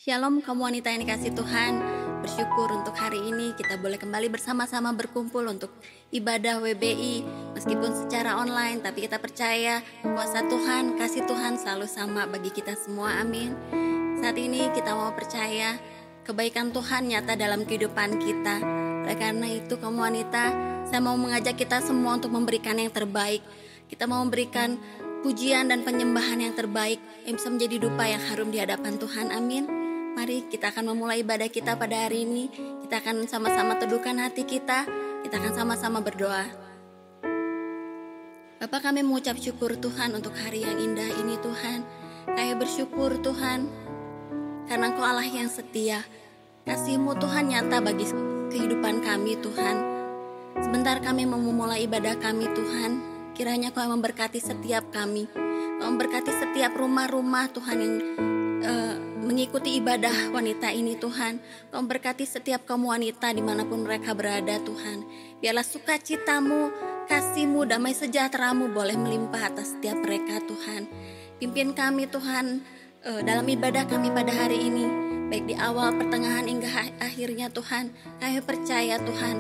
Shalom kaum wanita yang dikasih Tuhan. Bersyukur untuk hari ini kita boleh kembali bersama-sama berkumpul untuk ibadah WBI. Meskipun secara online, tapi kita percaya kuasa Tuhan, kasih Tuhan selalu sama bagi kita semua, amin. Saat ini kita mau percaya kebaikan Tuhan nyata dalam kehidupan kita. Oleh karena itu kaum wanita, saya mau mengajak kita semua untuk memberikan yang terbaik. Kita mau memberikan pujian dan penyembahan yang terbaik yang bisa menjadi dupa yang harum di hadapan Tuhan, amin. Mari kita akan memulai ibadah kita pada hari ini. Kita akan sama-sama teduhkan hati kita. Kita akan sama-sama berdoa. Bapa, kami mengucap syukur Tuhan untuk hari yang indah ini Tuhan. Kami bersyukur Tuhan karena Engkau Allah yang setia. Kasih-Mu Tuhan nyata bagi kehidupan kami Tuhan. Sebentar kami mau memulai ibadah kami Tuhan. Kiranya Kau yang memberkati setiap kami. Kau memberkati setiap rumah-rumah Tuhan yang mengikuti ibadah wanita ini Tuhan. Kau memberkati setiap kaum wanita dimanapun mereka berada Tuhan. Biarlah sukacitamu, kasih-Mu, damai sejahtera-Mu boleh melimpah atas setiap mereka Tuhan. Pimpin kami Tuhan dalam ibadah kami pada hari ini, baik di awal, pertengahan hingga akhirnya Tuhan. Kami percaya Tuhan,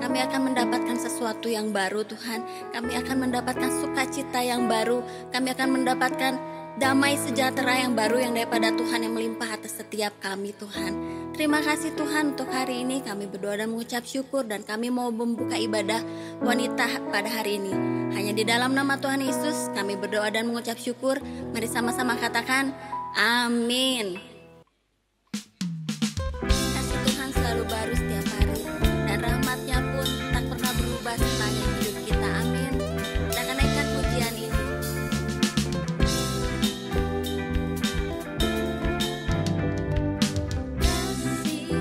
kami akan mendapatkan sesuatu yang baru Tuhan. Kami akan mendapatkan sukacita yang baru. Kami akan mendapatkan damai sejahtera yang baru yang daripada Tuhan yang melimpah atas setiap kami Tuhan. Terima kasih Tuhan untuk hari ini. Kami berdoa dan mengucap syukur, dan kami mau membuka ibadah wanita pada hari ini. Hanya di dalam nama Tuhan Yesus kami berdoa dan mengucap syukur. Mari sama-sama katakan amin. Kasih Tuhan selalu baru setiap hari, dan rahmat-Nya pun tak pernah berubah sepanjang hidup kita, amin. Kita akan naikkan pujian ini. Puji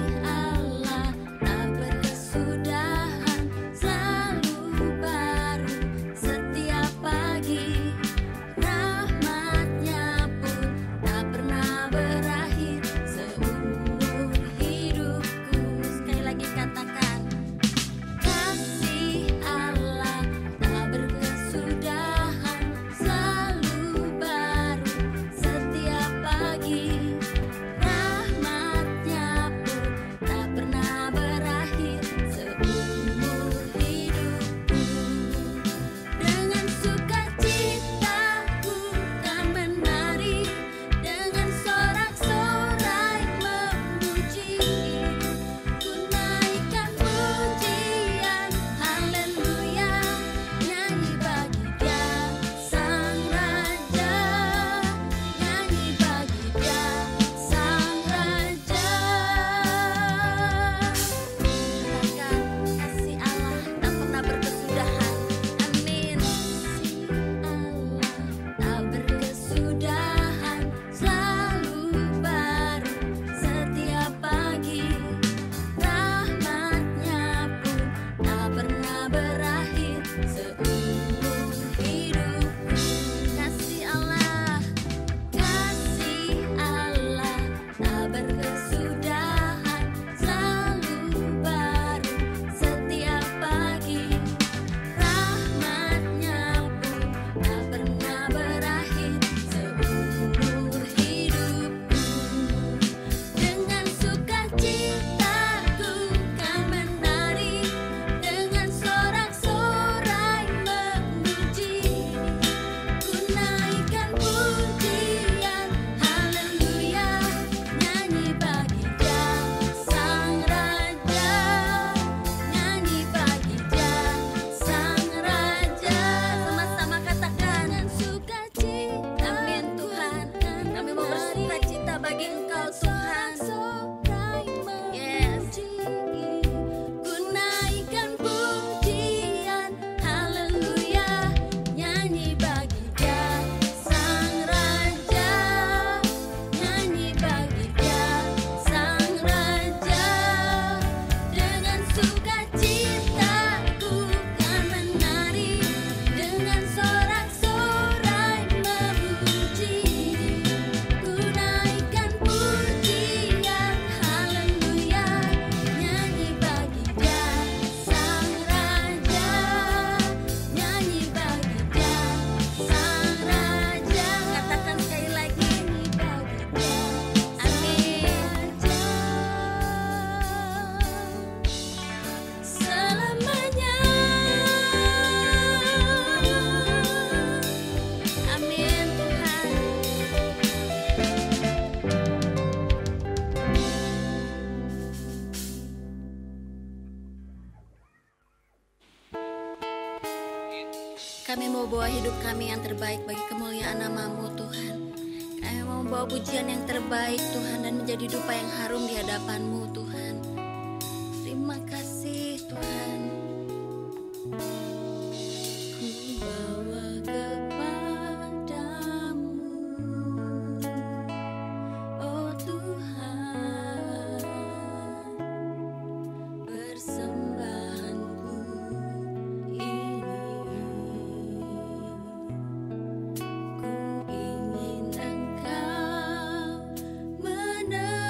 Kami mau bawa hidup kami yang terbaik bagi kemuliaan nama-Mu Tuhan. Kami mau bawa pujian yang terbaik Tuhan, dan menjadi dupa yang harum di hadapan-Mu Tuhan. Terima kasih Tuhan. Ku bawa kepadamu, oh Tuhan, persembahanku ini. Ku ingin Engkau menerima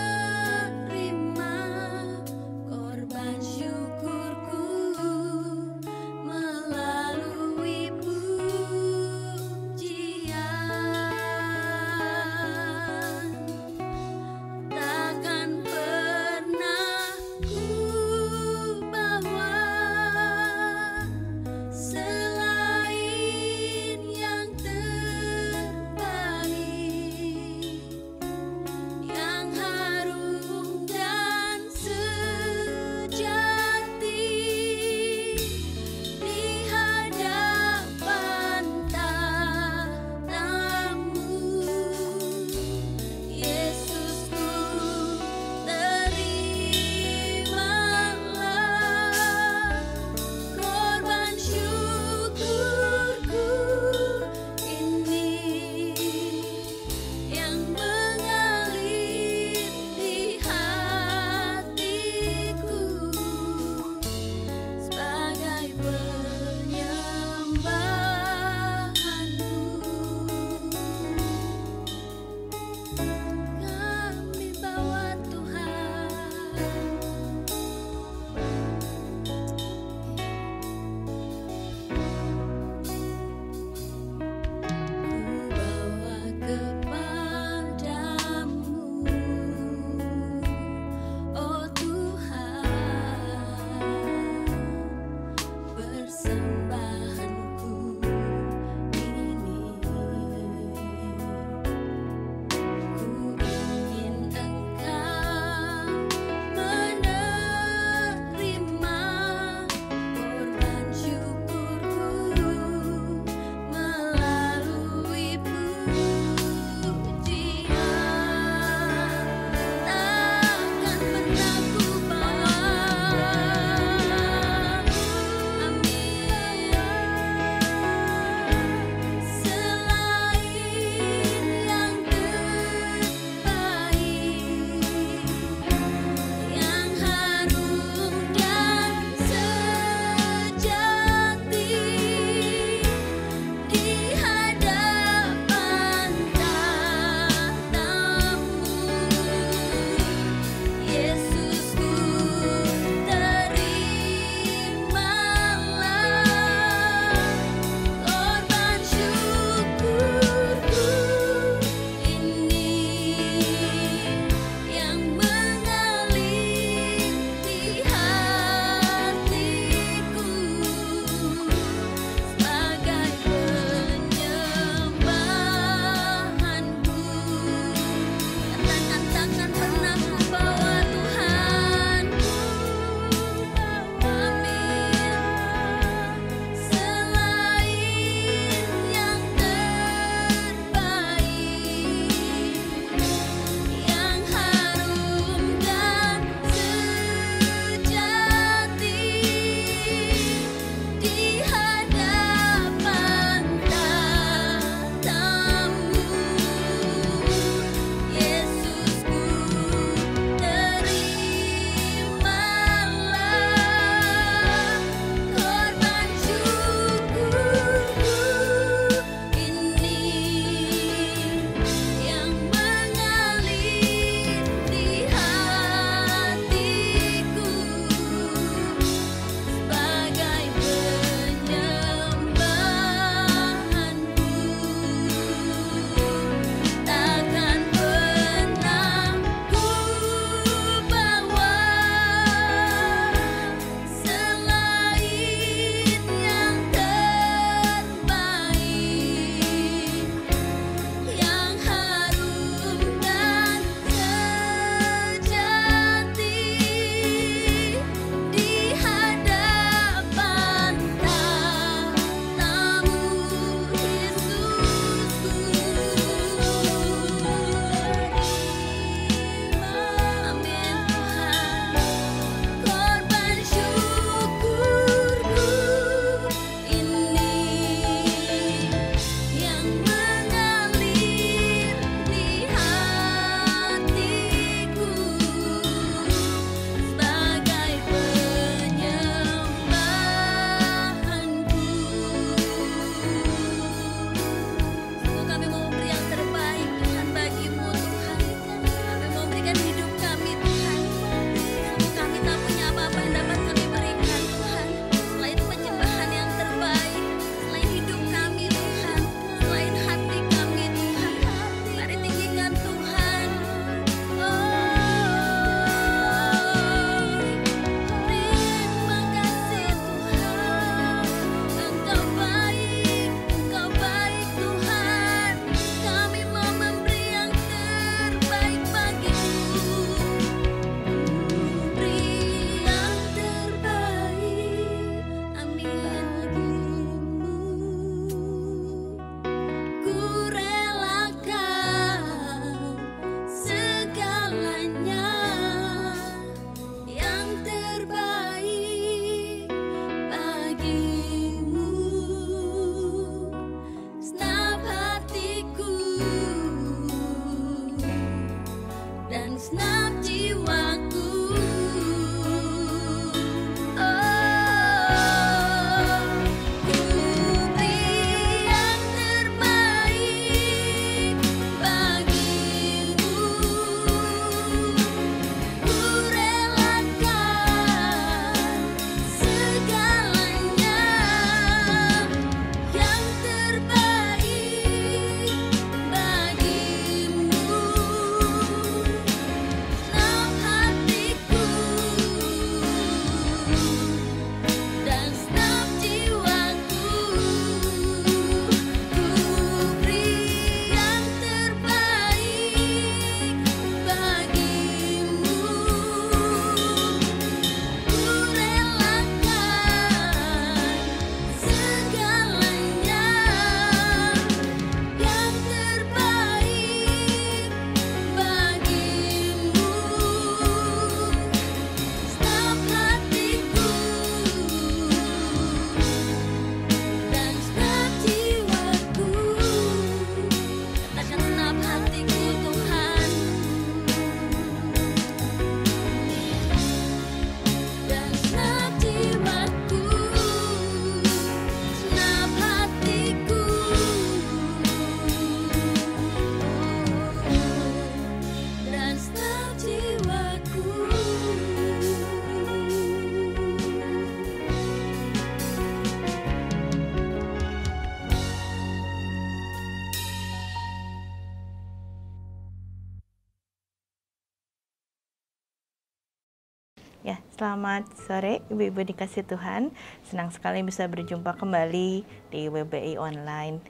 Ya, selamat sore Ibu-ibu dikasih Tuhan. Senang sekali bisa berjumpa kembali di WBI Online.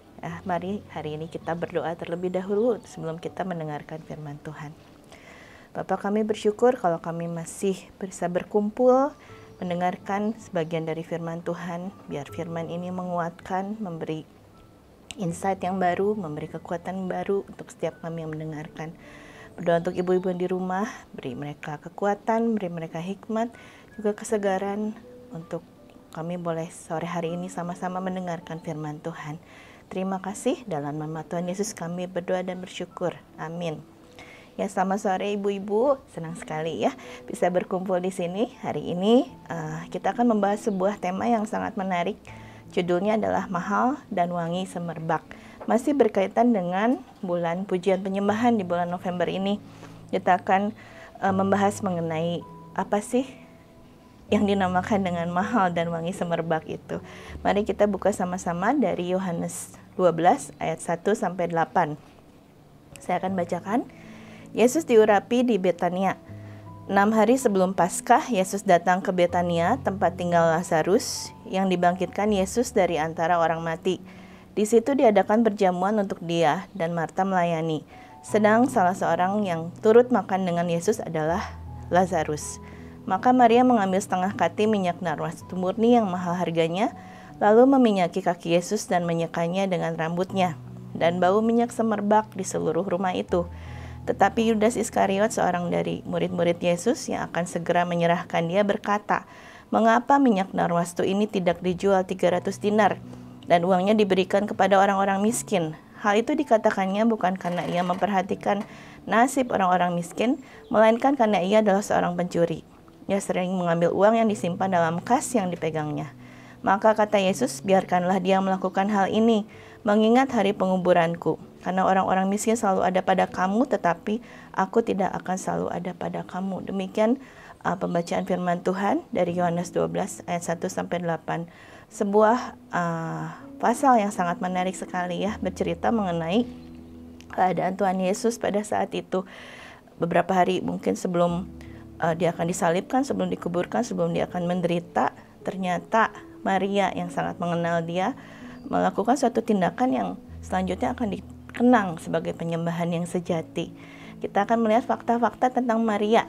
Mari hari ini kita berdoa terlebih dahulu sebelum kita mendengarkan firman Tuhan. Bapak, kami bersyukur kalau kami masih bisa berkumpul mendengarkan sebagian dari firman Tuhan. Biar firman ini menguatkan, memberi insight yang baru, memberi kekuatan baru untuk setiap kami yang mendengarkan. Berdoa untuk ibu-ibu di rumah, beri mereka kekuatan, beri mereka hikmat, juga kesegaran untuk kami boleh sore hari ini sama-sama mendengarkan firman Tuhan. Terima kasih, dalam nama Tuhan Yesus kami berdoa dan bersyukur. Amin. Ya, selamat sore ibu-ibu, senang sekali ya bisa berkumpul di sini. Hari ini kita akan membahas sebuah tema yang sangat menarik. Judulnya adalah Mahal dan Wangi Semerbak. Masih berkaitan dengan bulan pujian penyembahan di bulan November ini. Kita akan membahas mengenai apa sih yang dinamakan dengan mahal dan wangi semerbak itu. Mari kita buka sama-sama dari Yohanes 12 ayat 1 sampai 8. Saya akan bacakan. Yesus diurapi di Betania. 6 hari sebelum Paskah, Yesus datang ke Betania, tempat tinggal Lazarus, yang dibangkitkan Yesus dari antara orang mati. Di situ diadakan perjamuan untuk dia, dan Marta melayani. Sedang salah seorang yang turut makan dengan Yesus adalah Lazarus. Maka Maria mengambil setengah kati minyak narwastu murni yang mahal harganya, lalu meminyaki kaki Yesus dan menyekanya dengan rambutnya. Dan bau minyak semerbak di seluruh rumah itu. Tetapi Yudas Iskariot, seorang dari murid-murid Yesus yang akan segera menyerahkan dia, berkata, "Mengapa minyak narwastu ini tidak dijual 300 dinar dan uangnya diberikan kepada orang-orang miskin?" Hal itu dikatakannya bukan karena ia memperhatikan nasib orang-orang miskin, melainkan karena ia adalah seorang pencuri. Ia sering mengambil uang yang disimpan dalam kas yang dipegangnya. Maka kata Yesus, "Biarkanlah dia melakukan hal ini, mengingat hari penguburanku. Karena orang-orang miskin selalu ada pada kamu, tetapi aku tidak akan selalu ada pada kamu." Demikian pembacaan firman Tuhan dari Yohanes 12 ayat 1 sampai 8. Sebuah pasal yang sangat menarik sekali ya, bercerita mengenai keadaan Tuhan Yesus pada saat itu. Beberapa hari mungkin sebelum dia akan disalibkan, sebelum dikuburkan, sebelum dia akan menderita, ternyata Maria yang sangat mengenal dia melakukan suatu tindakan yang selanjutnya akan dikenang sebagai penyembahan yang sejati. Kita akan melihat fakta-fakta tentang Maria.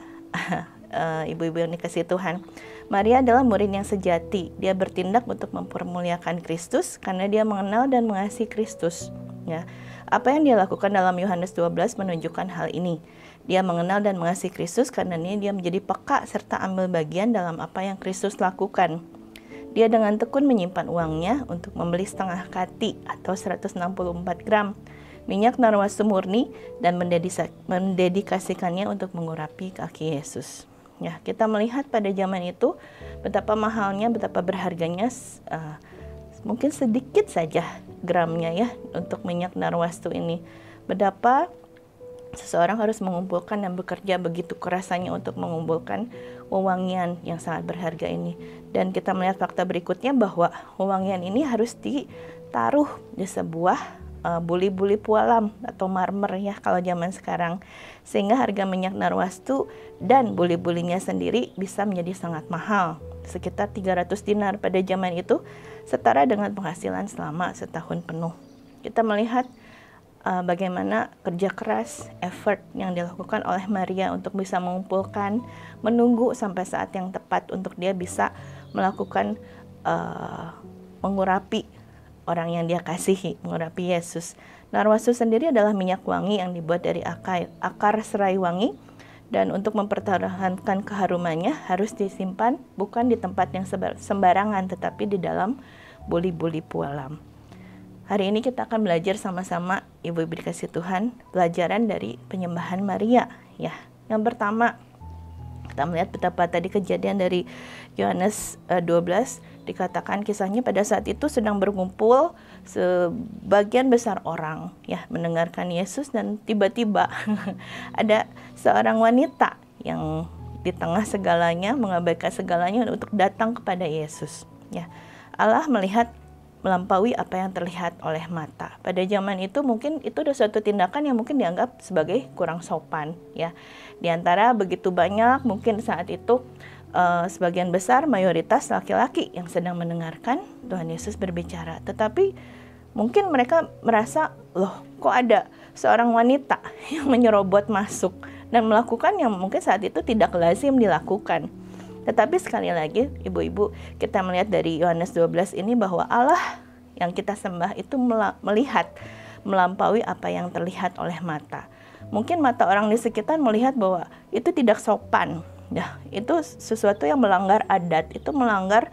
Ibu-ibu yang dikasihi Tuhan, Maria adalah murid yang sejati. Dia bertindak untuk mempermuliakan Kristus karena dia mengenal dan mengasihi Kristus. Ya, apa yang dia lakukan dalam Yohanes 12 menunjukkan hal ini. Dia mengenal dan mengasihi Kristus karena dia menjadi peka serta ambil bagian dalam apa yang Kristus lakukan. Dia dengan tekun menyimpan uangnya untuk membeli setengah kati atau 164 gram minyak narwastu murni dan mendedikasikannya untuk mengurapi kaki Yesus. Ya, kita melihat pada zaman itu betapa mahalnya, betapa berharganya, mungkin sedikit saja gramnya ya untuk minyak narwastu ini. Betapa seseorang harus mengumpulkan dan bekerja begitu kerasanya untuk mengumpulkan wewangian yang sangat berharga ini. Dan kita melihat fakta berikutnya bahwa wewangian ini harus ditaruh di sebuah buli-buli pualam atau marmer ya kalau zaman sekarang, sehingga harga minyak narwastu dan buli-bulinya sendiri bisa menjadi sangat mahal, sekitar 300 dinar pada zaman itu, setara dengan penghasilan selama setahun penuh. Kita melihat bagaimana kerja keras, effort yang dilakukan oleh Maria untuk bisa mengumpulkan, menunggu sampai saat yang tepat untuk dia bisa melakukan mengurapi orang yang dia kasihi, mengurapi Yesus. Narwastu sendiri adalah minyak wangi yang dibuat dari akar serai wangi, dan untuk mempertahankan keharumannya harus disimpan bukan di tempat yang sembarangan, tetapi di dalam buli-buli pualam. Hari ini kita akan belajar sama-sama, ibu-ibu dikasih Tuhan, pelajaran dari penyembahan Maria. Ya, yang pertama, kita melihat betapa tadi kejadian dari Yohanes 12 dikatakan kisahnya pada saat itu sedang berkumpul sebagian besar orang ya mendengarkan Yesus, dan tiba-tiba ada seorang wanita yang di tengah segalanya mengabaikan segalanya untuk datang kepada Yesus. Ya, Allah melihat melampaui apa yang terlihat oleh mata. Pada zaman itu mungkin itu ada suatu tindakan yang mungkin dianggap sebagai kurang sopan ya. Di antara begitu banyak mungkin saat itu sebagian besar mayoritas laki-laki yang sedang mendengarkan Tuhan Yesus berbicara. Tetapi mungkin mereka merasa, loh kok ada seorang wanita yang menyerobot masuk dan melakukan yang mungkin saat itu tidak lazim dilakukan. Tetapi sekali lagi ibu-ibu, kita melihat dari Yohanes 12 ini bahwa Allah yang kita sembah itu melihat melampaui apa yang terlihat oleh mata. Mungkin mata orang di sekitar melihat bahwa itu tidak sopan. Ya, itu sesuatu yang melanggar adat, itu melanggar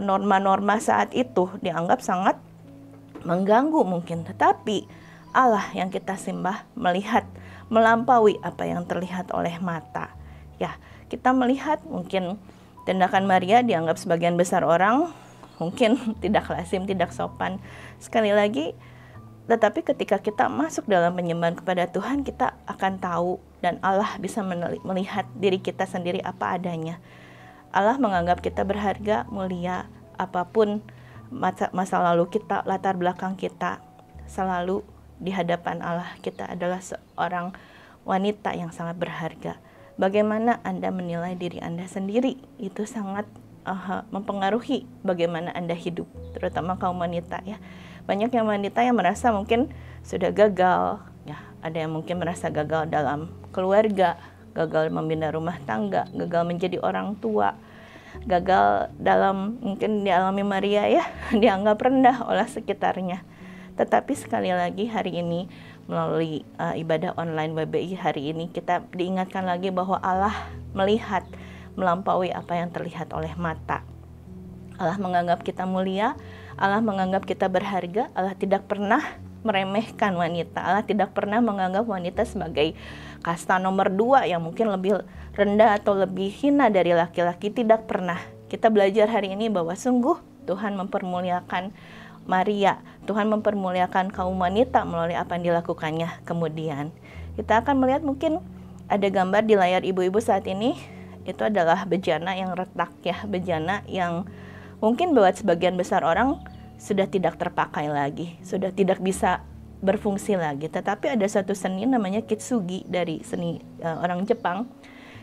norma-norma saat itu, dianggap sangat mengganggu mungkin. Tetapi Allah yang kita sembah melihat melampaui apa yang terlihat oleh mata. Ya, kita melihat mungkin tindakan Maria dianggap sebagian besar orang mungkin tidak lazim, tidak sopan. Sekali lagi, tetapi ketika kita masuk dalam penyembahan kepada Tuhan, kita akan tahu dan Allah bisa melihat diri kita sendiri apa adanya. Allah menganggap kita berharga, mulia, apapun masa lalu kita, latar belakang kita, selalu di hadapan Allah kita adalah seorang wanita yang sangat berharga. Bagaimana Anda menilai diri Anda sendiri, itu sangat mempengaruhi bagaimana Anda hidup, terutama kaum wanita ya. Banyak yang wanita yang merasa mungkin sudah gagal, ya. Ada yang mungkin merasa gagal dalam keluarga, gagal membina rumah tangga, gagal menjadi orang tua, gagal dalam mungkin dialami Maria ya, dianggap rendah oleh sekitarnya. Tetapi sekali lagi hari ini melalui ibadah online WBI hari ini kita diingatkan lagi bahwa Allah melihat melampaui apa yang terlihat oleh mata. Allah menganggap kita mulia, Allah menganggap kita berharga, Allah tidak pernah meremehkan wanita, Allah tidak pernah menganggap wanita sebagai kasta nomor 2 yang mungkin lebih rendah atau lebih hina dari laki-laki, tidak pernah. Kita belajar hari ini bahwa sungguh Tuhan mempermuliakan Maria, Tuhan mempermuliakan kaum wanita melalui apa yang dilakukannya. Kemudian kita akan melihat mungkin ada gambar di layar ibu-ibu saat ini, itu adalah bejana yang retak ya, bejana yang mungkin buat sebagian besar orang sudah tidak terpakai lagi, sudah tidak bisa berfungsi lagi. Tetapi ada satu seni namanya kitsugi dari seni orang Jepang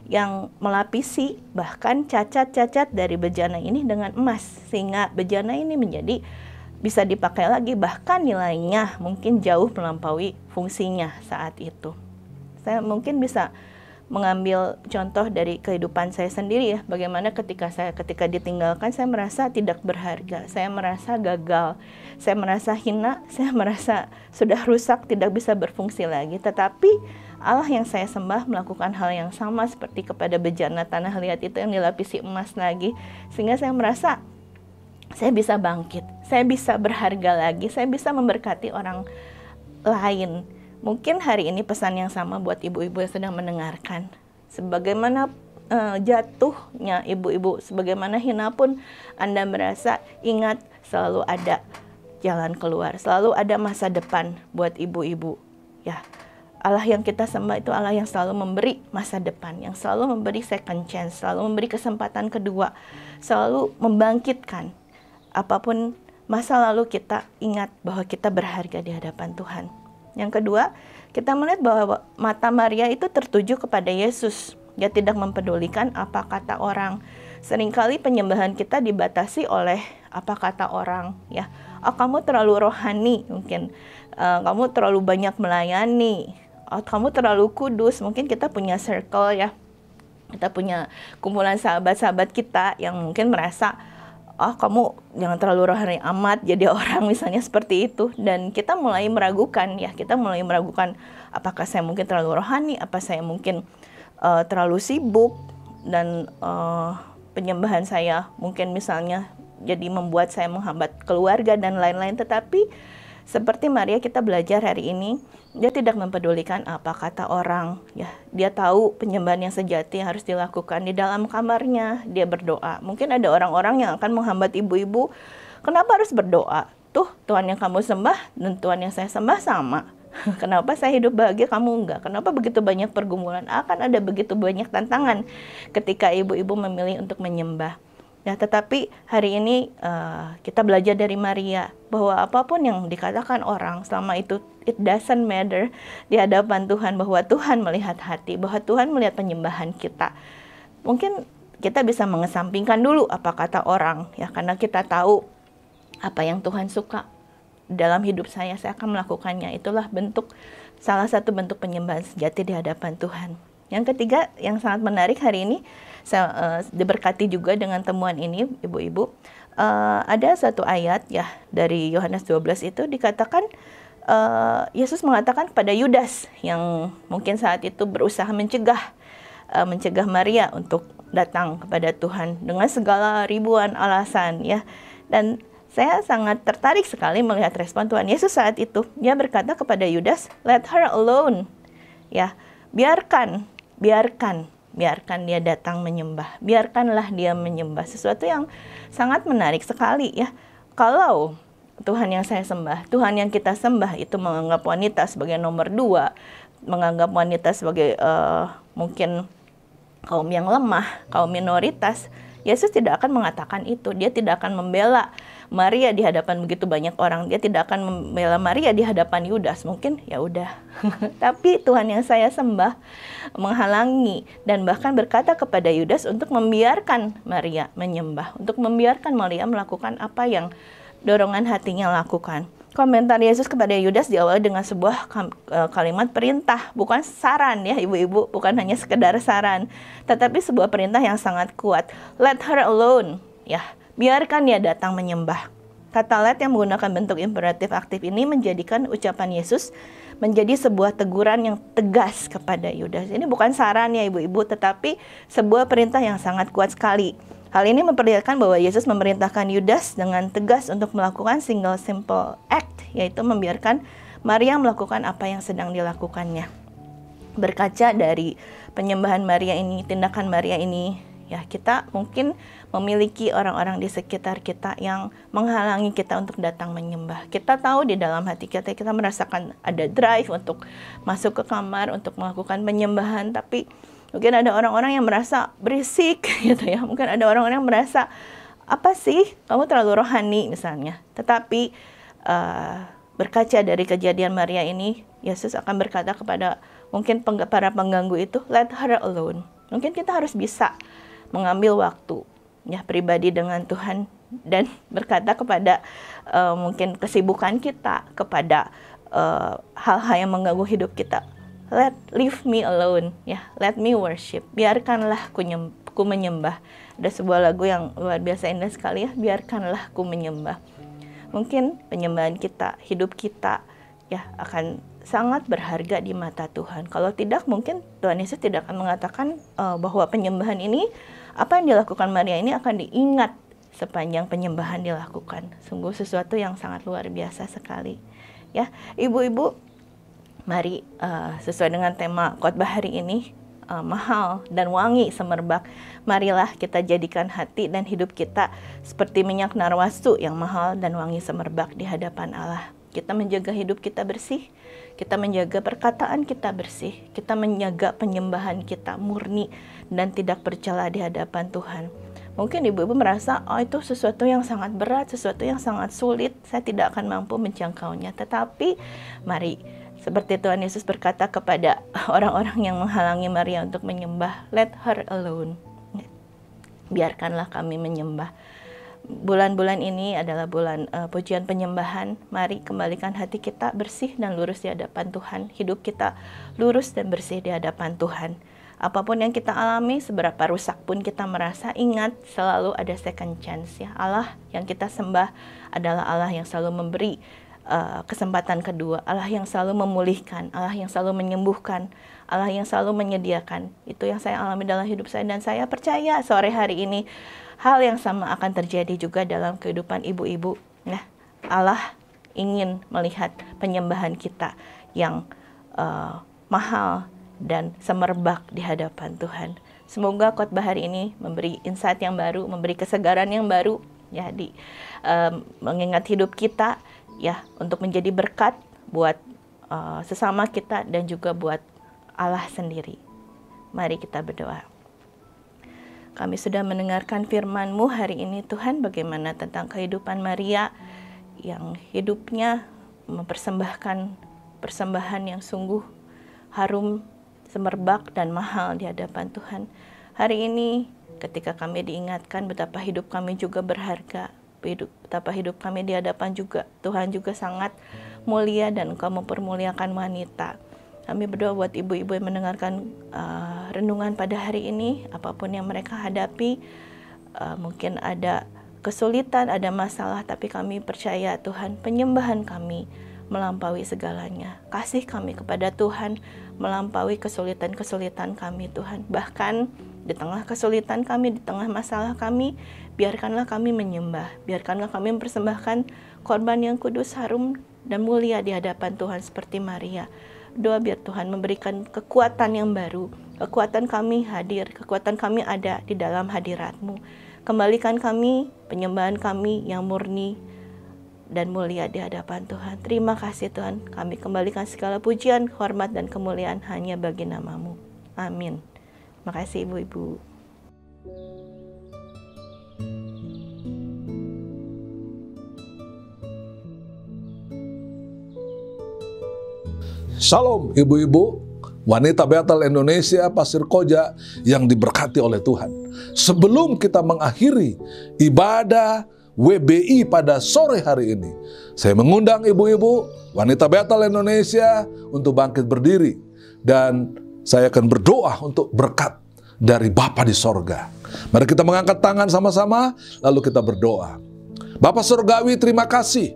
yang melapisi bahkan cacat-cacat dari bejana ini dengan emas, sehingga bejana ini menjadi bisa dipakai lagi, bahkan nilainya mungkin jauh melampaui fungsinya saat itu. Saya mungkin bisa mengambil contoh dari kehidupan saya sendiri ya, bagaimana ketika ditinggalkan saya merasa tidak berharga, saya merasa gagal, saya merasa hina, saya merasa sudah rusak, tidak bisa berfungsi lagi. Tetapi Allah yang saya sembah melakukan hal yang sama seperti kepada bejana tanah liat itu yang dilapisi emas lagi, sehingga saya merasa saya bisa bangkit, saya bisa berharga lagi, saya bisa memberkati orang lain. Mungkin hari ini pesan yang sama buat ibu-ibu yang sedang mendengarkan. Sebagaimana jatuhnya ibu-ibu, sebagaimana hina pun Anda merasa, ingat selalu ada jalan keluar, selalu ada masa depan buat ibu-ibu. Ya, Allah yang kita sembah itu Allah yang selalu memberi masa depan, yang selalu memberi second chance, selalu memberi kesempatan kedua, selalu membangkitkan. Apapun masa lalu kita ingat bahwa kita berharga di hadapan Tuhan. Yang kedua, kita melihat bahwa mata Maria itu tertuju kepada Yesus. Dia tidak mempedulikan apa kata orang. Seringkali penyembahan kita dibatasi oleh apa kata orang. Ya, kamu terlalu rohani mungkin, kamu terlalu banyak melayani, kamu terlalu kudus. Mungkin kita punya circle ya, kita punya kumpulan sahabat-sahabat kita yang mungkin merasa, kamu jangan terlalu rohani amat jadi orang, misalnya seperti itu. Dan kita mulai meragukan ya, kita mulai meragukan apakah saya mungkin terlalu rohani, apa saya mungkin terlalu sibuk, dan penyembahan saya mungkin misalnya jadi membuat saya menghambat keluarga dan lain-lain. Tetapi seperti Maria kita belajar hari ini, dia tidak mempedulikan apa kata orang ya. Dia tahu penyembahan yang sejati harus dilakukan di dalam kamarnya, dia berdoa. Mungkin ada orang-orang yang akan menghambat ibu-ibu, kenapa harus berdoa? Tuh Tuhan yang kamu sembah dan Tuhan yang saya sembah sama. Kenapa saya hidup bahagia kamu enggak? Kenapa begitu banyak pergumulan? Akan ada begitu banyak tantangan ketika ibu-ibu memilih untuk menyembah. Ya, tetapi hari ini kita belajar dari Maria bahwa apapun yang dikatakan orang, selama itu it doesn't matter di hadapan Tuhan, bahwa Tuhan melihat hati, bahwa Tuhan melihat penyembahan kita. Mungkin kita bisa mengesampingkan dulu apa kata orang, ya, karena kita tahu apa yang Tuhan suka dalam hidup saya akan melakukannya. Itulah salah satu bentuk penyembahan sejati di hadapan Tuhan. Yang ketiga yang sangat menarik hari ini, saya diberkati juga dengan temuan ini, ibu-ibu. Ada satu ayat ya dari Yohanes 12 itu dikatakan Yesus mengatakan kepada Yudas yang mungkin saat itu berusaha mencegah Maria untuk datang kepada Tuhan dengan segala ribuan alasan, ya. Dan saya sangat tertarik sekali melihat respon Tuhan Yesus saat itu. Dia berkata kepada Yudas, "Let her alone." Ya, biarkan dia datang menyembah. Biarkanlah dia menyembah. Sesuatu yang sangat menarik sekali, ya. Kalau Tuhan yang saya sembah, Tuhan yang kita sembah itu menganggap wanita sebagai nomor 2, menganggap wanita sebagai mungkin kaum yang lemah, kaum minoritas, Yesus tidak akan mengatakan itu. Dia tidak akan membela Maria di hadapan begitu banyak orang. Dia tidak akan membela Maria di hadapan Yudas. Mungkin ya udah. Tapi Tuhan yang saya sembah menghalangi dan bahkan berkata kepada Yudas untuk membiarkan Maria menyembah, untuk membiarkan Maria melakukan apa yang dorongan hatinya lakukan. Komentar Yesus kepada Yudas diawali dengan sebuah kalimat perintah, bukan saran, ya ibu-ibu, bukan hanya sekedar saran, tetapi sebuah perintah yang sangat kuat. Let her alone, ya, biarkan dia datang menyembah. Kata let yang menggunakan bentuk imperatif aktif ini menjadikan ucapan Yesus menjadi sebuah teguran yang tegas kepada Yudas. Ini bukan saran ya ibu-ibu, tetapi sebuah perintah yang sangat kuat sekali. Hal ini memperlihatkan bahwa Yesus memerintahkan Yudas dengan tegas untuk melakukan single simple act, yaitu membiarkan Maria melakukan apa yang sedang dilakukannya. Berkaca dari penyembahan Maria ini, tindakan Maria ini, ya, kita mungkin memiliki orang-orang di sekitar kita yang menghalangi kita untuk datang menyembah. Kita tahu di dalam hati kita merasakan ada drive untuk masuk ke kamar untuk melakukan penyembahan, tapi mungkin ada orang-orang yang merasa berisik gitu ya. Mungkin ada orang-orang yang merasa, apa sih, kamu terlalu rohani misalnya. Tetapi berkaca dari kejadian Maria ini, Yesus akan berkata kepada mungkin para pengganggu itu, let her alone. Mungkin kita harus bisa mengambil waktu, ya, pribadi dengan Tuhan dan berkata kepada mungkin kesibukan kita, kepada hal-hal yang mengganggu hidup kita, leave me alone, ya, let me worship. Biarkanlah ku menyembah. Ada sebuah lagu yang luar biasa indah sekali, ya, biarkanlah ku menyembah. Mungkin penyembahan kita, hidup kita, ya, akan sangat berharga di mata Tuhan. Kalau tidak, mungkin Tuhan Yesus tidak akan mengatakan bahwa penyembahan ini, apa yang dilakukan Maria ini akan diingat sepanjang penyembahan dilakukan. Sungguh sesuatu yang sangat luar biasa sekali, ya. Ibu-ibu, mari sesuai dengan tema khotbah hari ini, mahal dan wangi semerbak, marilah kita jadikan hati dan hidup kita seperti minyak narwastu yang mahal dan wangi semerbak di hadapan Allah. Kita menjaga hidup kita bersih, kita menjaga perkataan kita bersih, kita menjaga penyembahan kita murni dan tidak bercela di hadapan Tuhan. Mungkin ibu-ibu merasa, itu sesuatu yang sangat berat, sesuatu yang sangat sulit, saya tidak akan mampu menjangkaunya. Tetapi mari, seperti Tuhan Yesus berkata kepada orang-orang yang menghalangi Maria untuk menyembah, let her alone. Biarkanlah kami menyembah. Bulan-bulan ini adalah bulan pujian penyembahan. Mari kembalikan hati kita bersih dan lurus di hadapan Tuhan. Hidup kita lurus dan bersih di hadapan Tuhan. Apapun yang kita alami, seberapa rusak pun kita merasa, ingat selalu ada second chance, ya. Allah yang kita sembah adalah Allah yang selalu memberi kesempatan kedua, Allah yang selalu memulihkan, Allah yang selalu menyembuhkan, Allah yang selalu menyediakan. Itu yang saya alami dalam hidup saya, dan saya percaya sore hari ini hal yang sama akan terjadi juga dalam kehidupan ibu-ibu. Nah, Allah ingin melihat penyembahan kita yang mahal dan semerbak di hadapan Tuhan. Semoga khotbah hari ini memberi insight yang baru, memberi kesegaran yang baru, ya, mengingat hidup kita, ya, untuk menjadi berkat buat sesama kita dan juga buat Allah sendiri. Mari kita berdoa. Kami sudah mendengarkan firman-Mu hari ini, Tuhan, bagaimana tentang kehidupan Maria yang hidupnya mempersembahkan persembahan yang sungguh harum, semerbak dan mahal di hadapan Tuhan. Hari ini ketika kami diingatkan betapa hidup kami juga berharga, betapa hidup kami di hadapan juga Tuhan juga sangat mulia, dan Engkau mempermuliakan wanita. Kami berdoa buat ibu-ibu yang mendengarkan renungan pada hari ini, apapun yang mereka hadapi, mungkin ada kesulitan, ada masalah, tapi kami percaya Tuhan, penyembahan kami melampaui segalanya. Kasih kami kepada Tuhan melampaui kesulitan-kesulitan kami, Tuhan. Bahkan di tengah kesulitan kami, di tengah masalah kami, biarkanlah kami menyembah, biarkanlah kami mempersembahkan korban yang kudus, harum, dan mulia di hadapan Tuhan seperti Maria. Doa biar Tuhan memberikan kekuatan yang baru, kekuatan kami hadir, kekuatan kami ada di dalam hadirat-Mu. Kembalikan kami, penyembahan kami yang murni dan mulia di hadapan Tuhan. Terima kasih Tuhan, kami kembalikan segala pujian, hormat, dan kemuliaan hanya bagi nama-Mu. Amin. Terima kasih ibu-ibu. Shalom ibu-ibu, wanita Bethel Indonesia, Pasir Koja yang diberkati oleh Tuhan. Sebelum kita mengakhiri ibadah WBI pada sore hari ini, saya mengundang ibu-ibu wanita Bethel Indonesia untuk bangkit berdiri, dan saya akan berdoa untuk berkat dari Bapa di sorga. Mari kita mengangkat tangan sama-sama, lalu kita berdoa. Bapa Surgawi, terima kasih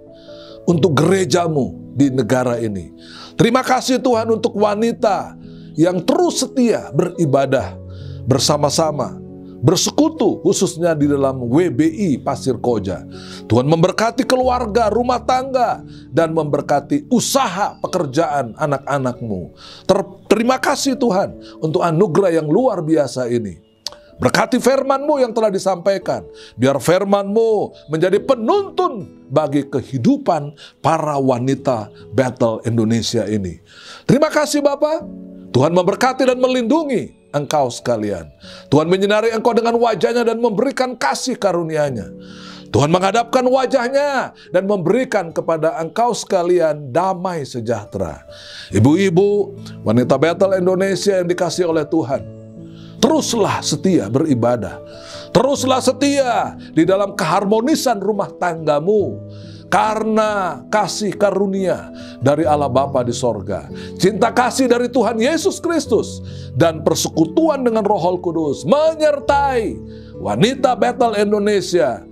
untuk gereja-Mu di negara ini. Terima kasih Tuhan untuk wanita yang terus setia beribadah bersama-sama, bersekutu khususnya di dalam WBI Pasir Koja. Tuhan memberkati keluarga, rumah tangga, dan memberkati usaha pekerjaan anak-anak-Mu. Terima kasih Tuhan untuk anugerah yang luar biasa ini. Berkati firman-Mu yang telah disampaikan. Biar firman-Mu menjadi penuntun bagi kehidupan para wanita Bethel Indonesia ini. Terima kasih Bapa. Tuhan memberkati dan melindungi engkau sekalian. Tuhan menyinari engkau dengan wajahnya dan memberikan kasih karunia-Nya. Tuhan menghadapkan wajahnya dan memberikan kepada engkau sekalian damai sejahtera. Ibu-ibu, wanita Bethel Indonesia yang dikasihi oleh Tuhan, teruslah setia beribadah. Teruslah setia di dalam keharmonisan rumah tanggamu. Karena kasih karunia dari Allah Bapa di sorga, cinta kasih dari Tuhan Yesus Kristus, dan persekutuan dengan Roh Kudus menyertai wanita Bethel Indonesia,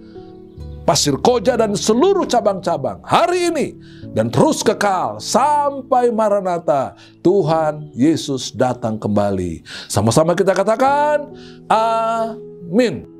Pasir Koja, dan seluruh cabang-cabang hari ini dan terus kekal sampai Maranatha, Tuhan Yesus datang kembali. Sama-sama kita katakan amin.